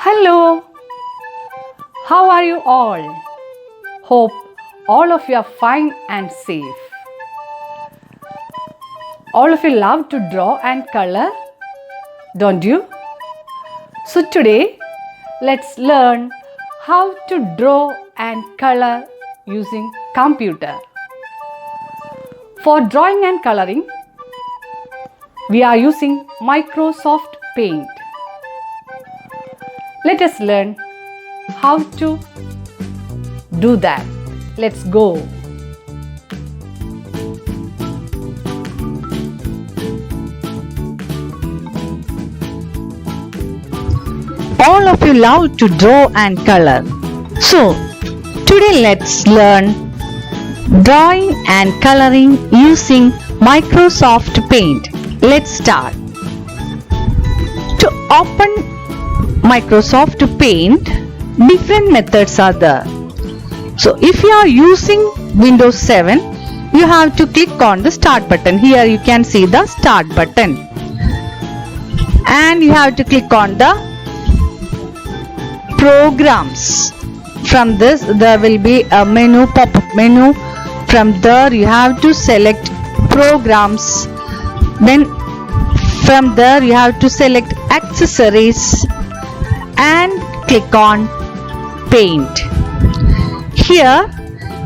Hello, how are you all? Hope all of you are fine and safe. All of you love to draw and color, don't you? So today, let's learn how to draw and color using computer. For drawing and coloring, we are using Microsoft Paint. Let us learn how to do that. Let's go. All of you love to draw and color. So, today let's learn drawing and coloring using Microsoft Paint. Let's start. To open Microsoft Paint, different methods are there. So, if you are using Windows 7, you have to click on the Start button. Here you can see the Start button. And you have to click on the Programs. From this there will be a menu, pop-up menu. From there you have to select Programs. Then from there you have to select Accessories and click on Paint. Here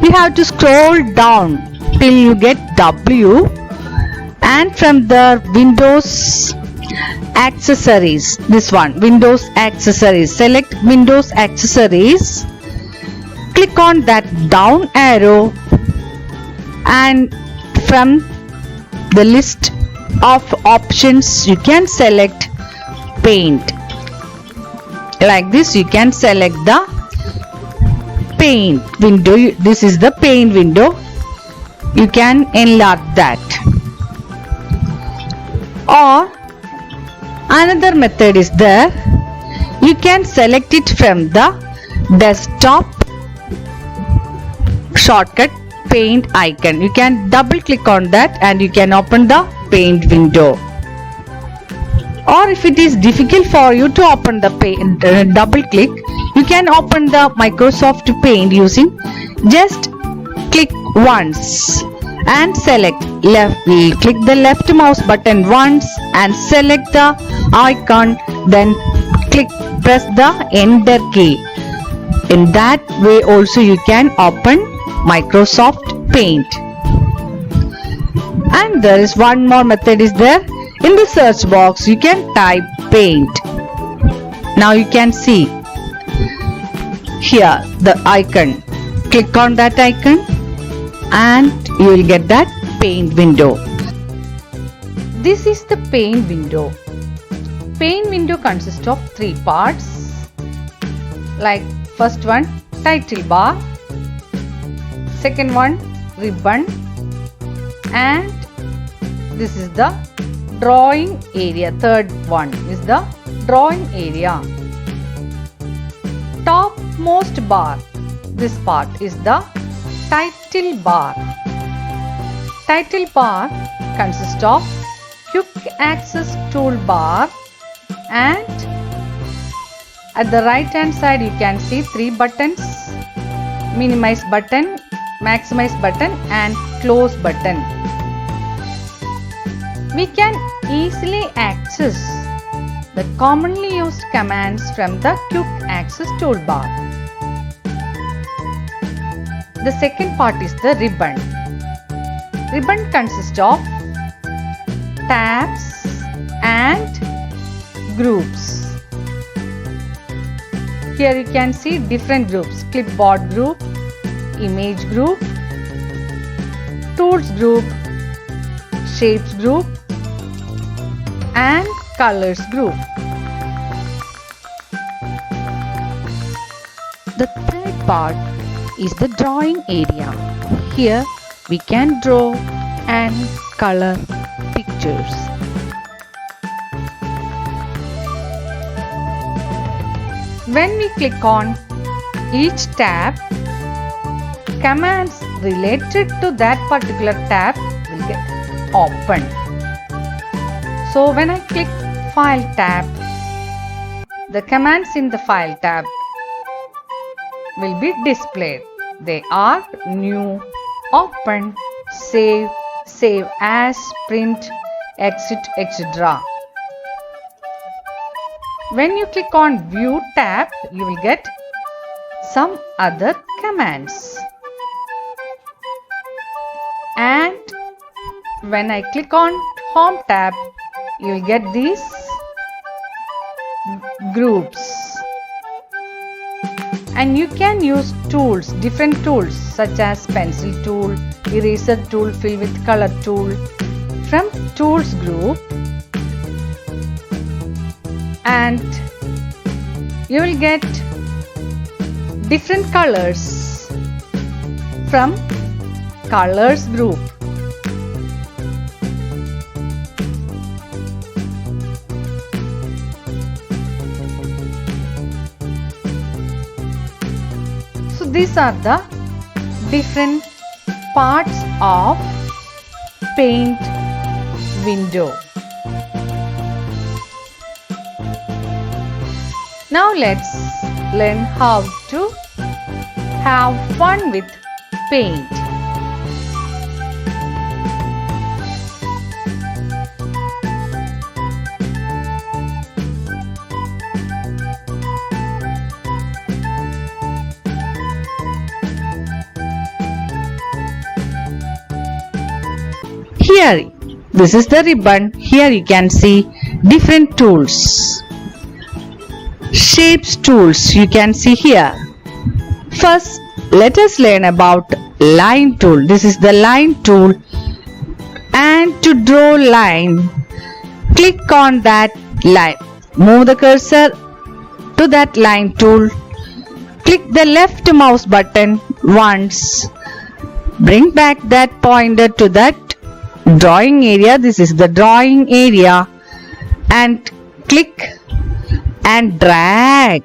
you have to scroll down till you get W, and from there Windows Accessories, this one, Windows Accessories. Select Windows Accessories, click on that down arrow, and from the list of options you can select Paint. Like this you can select the Paint window. This is the Paint window. You can enlarge that. Or another method is there. You can select it from the desktop shortcut Paint icon. You can double click on that and you can open the Paint window. Or if it is difficult for you to open the Paint, double click, you can open the Microsoft Paint using just click once and select left. Click the left mouse button once and select the icon, then press the enter key. In that way also you can open Microsoft Paint. And there is one more method is there. In the search box you can type Paint. Now you can see here the icon. Click on that icon and you will get that Paint window. This is the Paint window. Paint window consists of three parts. Like first one, title bar. Second one, ribbon. And this is the drawing area. Third one is the drawing area. Topmost bar, this part is the title bar. Title bar consists of quick access toolbar, and at the right hand side you can see three buttons: minimize button, maximize button and close button. We can easily access the commonly used commands from the quick access toolbar. The second part is the ribbon. Ribbon consists of tabs and groups. Here you can see different groups: clipboard group, image group, tools group, shapes group and colors group. The third part is the drawing area. Here we can draw and color pictures. When we click on each tab, commands related to that particular tab will get opened. So when I click File tab, the commands in the File tab will be displayed. They are New, Open, Save, Save As, Print, Exit, etc. When you click on View tab, you will get some other commands. And when I click on Home tab, you will get these groups. And you can use tools, different tools such as pencil tool, eraser tool, fill with color tool from tools group, and you will get different colors from colors group. So these are the different parts of Paint window. Now let's learn how to have fun with paint. Here, this is the ribbon. Here you can see different tools. Shapes tools you can see here. First, let us learn about line tool. This is the line tool. And to draw line, click on that line. Move the cursor to that line tool. Click the left mouse button once. Bring back that pointer to that drawing area. This is the drawing area. And click and drag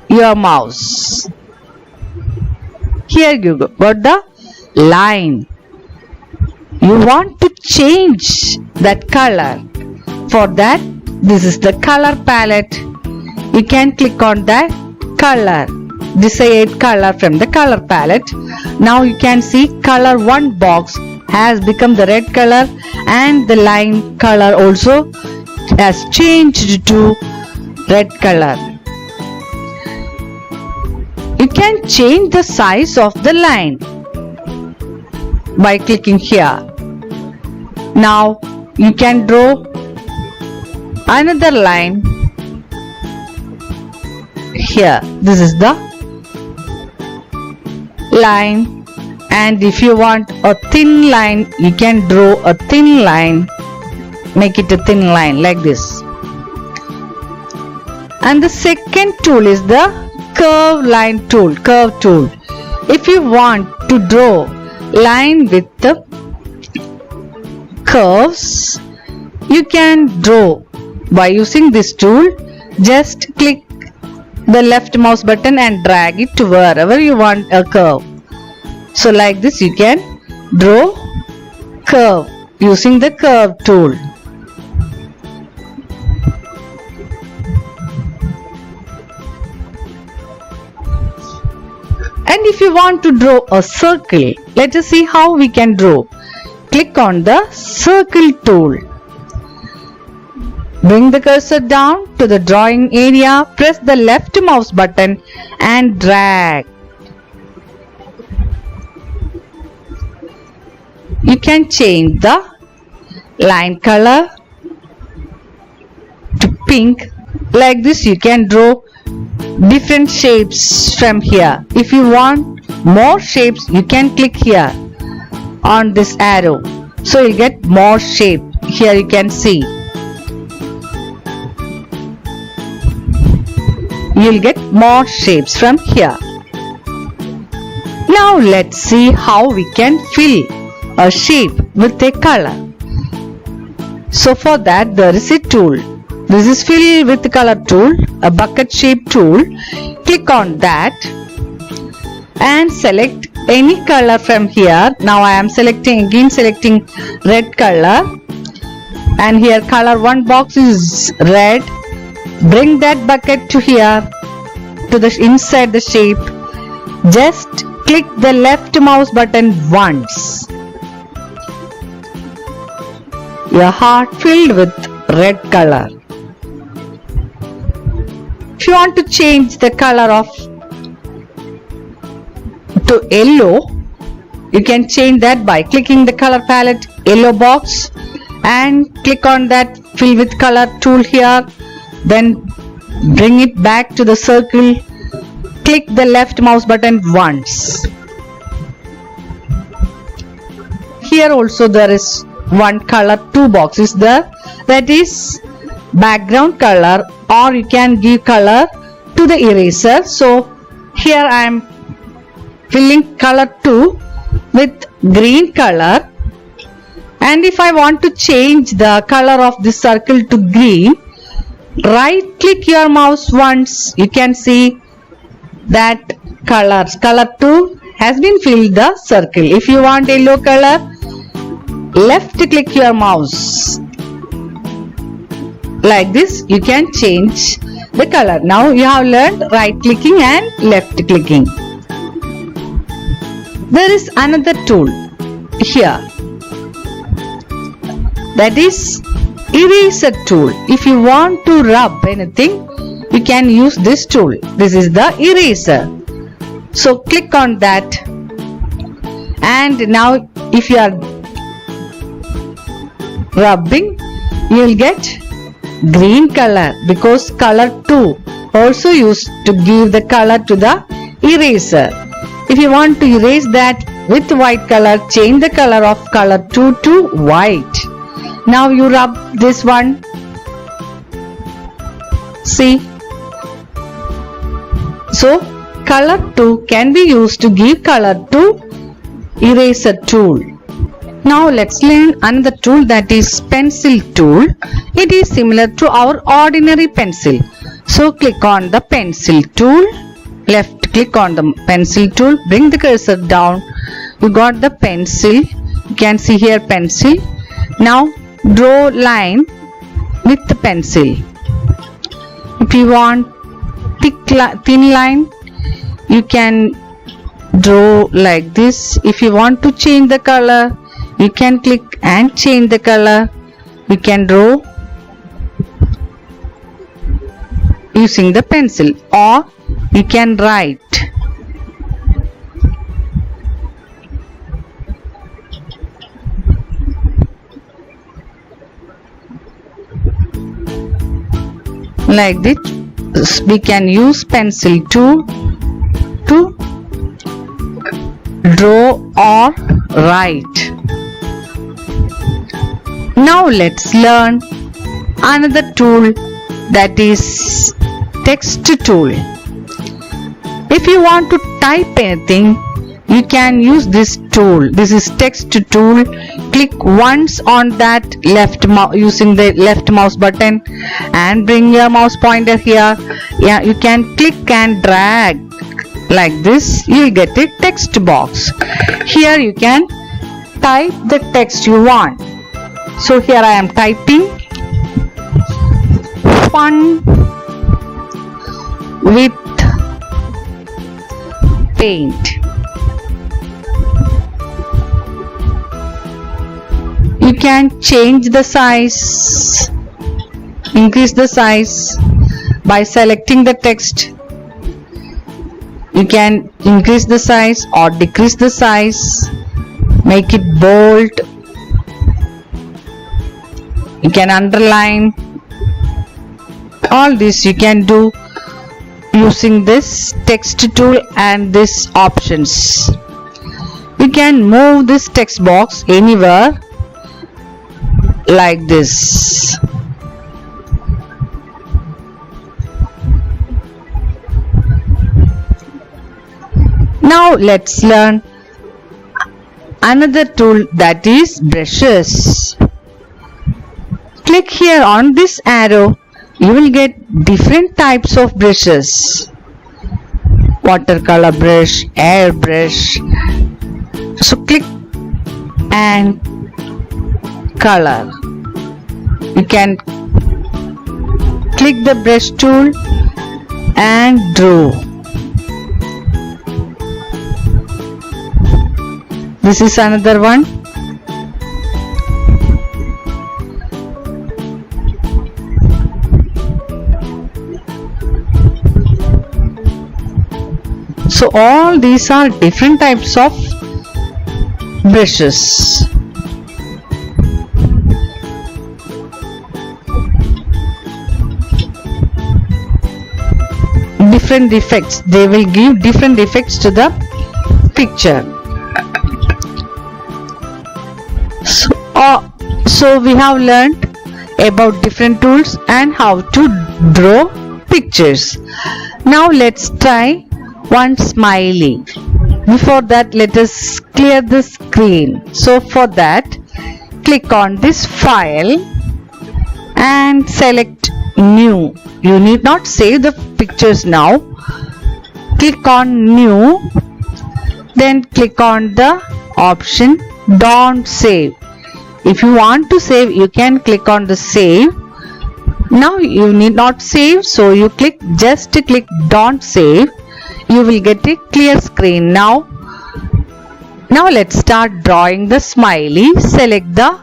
your mouse. Here you got the line. You want to change that color. For that, this is the color palette. You can click on that color, desired color from the color palette. Now you can see color 1 box has become the red color, and the line color also has changed to red color. You can change the size of the line by clicking here. Now you can draw another line here. This is the line, and if you want a thin line, you can draw a thin line. Make it a thin line like this. And the second tool is the curve line tool, curve tool. If you want to draw line with the curves, you can draw by using this tool. Just click the left mouse button and drag it to wherever you want a curve. So like this you can draw curve using the curve tool. And if you want to draw a circle, let us see how we can draw. Click on the circle tool. Bring the cursor down to the drawing area, press the left mouse button and drag. You can change the line color to pink. Like this you can draw different shapes from here. If you want more shapes, you can click here on this arrow. So you get more shape. Here you can see. You'll get more shapes from here. Now let's see how we can fill a shape with a color. So for that there is a tool. This is fill with color tool, a bucket shape tool. Click on that and select any color from here. Now I am selecting red color. and here color 1 box is red. Bring that bucket to here, to the inside the shape. Just click the left mouse button once. Your heart filled with red color. If you want to change the color of to yellow, you can change that by clicking the color palette yellow box and click on that fill with color tool here. Then bring it back to the circle. Click the left mouse button once. Here also there is one color 2 boxes there, that is background color, or you can give color to the eraser. So here I am filling color 2 with green color, and if I want to change the color of this circle to green, right click your mouse once. You can see that color 2 has been filled the circle. If you want yellow color, left click your mouse. Like this you can change the color. Now you have learned right clicking and left clicking. There is another tool here, that is eraser tool. If you want to rub anything, you can use this tool. This is the eraser. So click on that, and now if you are rubbing, you will get green color, because color 2 also used to give the color to the eraser. If you want to erase that with white color, change the color of color 2 to white. Now you rub this one. See? So color 2 can be used to give color to eraser tool. Now let's learn another tool, that is pencil tool. It is similar to our ordinary pencil. So click on the pencil tool. Left click on the pencil tool. Bring the cursor down. You got the pencil. You can see here pencil. Now draw line with the pencil. If you want thin line, you can draw like this. If you want to change the color, you can click and change the color. You can draw using the pencil, or you can write. Like this, we can use pencil tool to draw or write. Now let's learn another tool, that is text tool. If you want to type anything, you can use this tool. This is text tool. Click once on that using the left mouse button, and bring your mouse pointer here. Yeah, you can click and drag like this. You will get a text box. Here you can type the text you want. So here I am typing fun with paint. You can change the size, increase the size by selecting the text. You can increase the size or decrease the size, make it bold. You can underline. All this you can do using this text tool and these options. You can move this text box anywhere like this. Now let's learn another tool, that is brushes. Click here on this arrow. You will get different types of brushes. Watercolor brush, airbrush. So click and color. you can click the brush tool and draw. This is another one. So all these are different types of brushes. Different effects. They will give different effects to the picture. So we have learned about different tools and how to draw pictures. Now let's try one smiley. Before that, let us clear the screen. So for that, click on this file and select new. You need not save the pictures now. Click on new, then click on the option don't save. If you want to save, you can click on the save. Now you need not save, so you just click don't save. You will get a clear screen. Now let's start drawing the smiley. Select the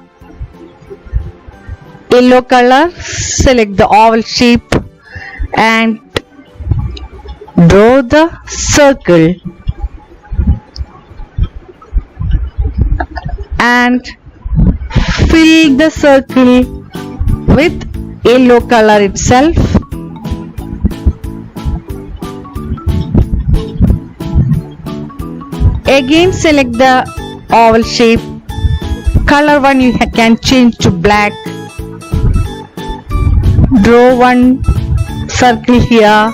yellow color, select the oval shape and draw the circle and fill the circle with yellow color itself. Again select the oval shape. Color one you can change to black. Draw one circle here.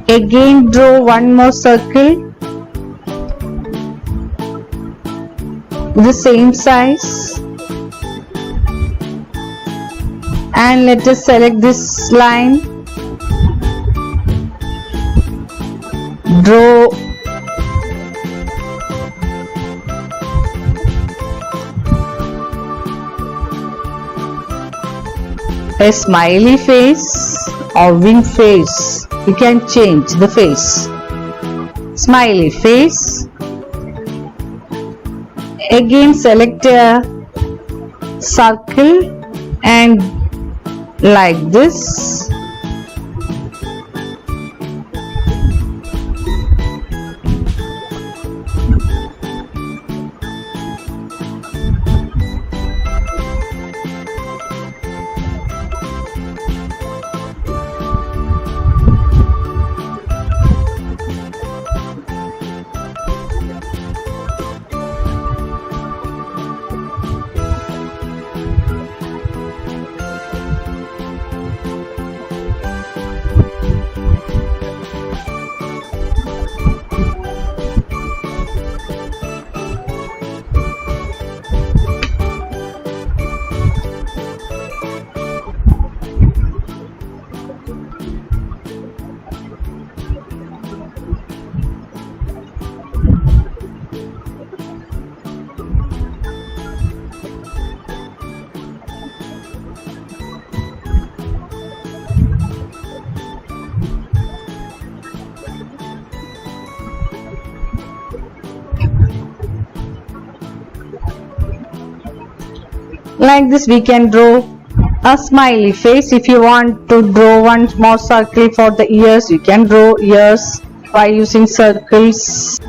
Again draw one more circle. The same size. And let us select this line. Draw a smiley face or wing face. You can change the face. Smiley face. Again select a circle and like this. Like this we can draw a smiley face. If you want to draw one more circle for the ears, you can draw ears by using circles.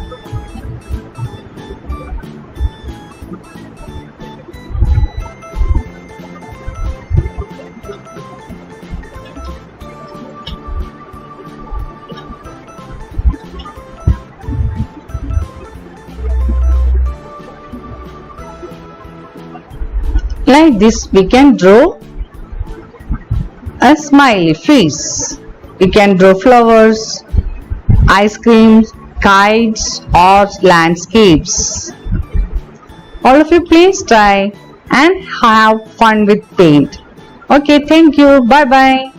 Like this we can draw a smiley face. You can draw flowers, ice creams, kites or landscapes. All of you please try and have fun with paint. Okay, thank you. Bye bye.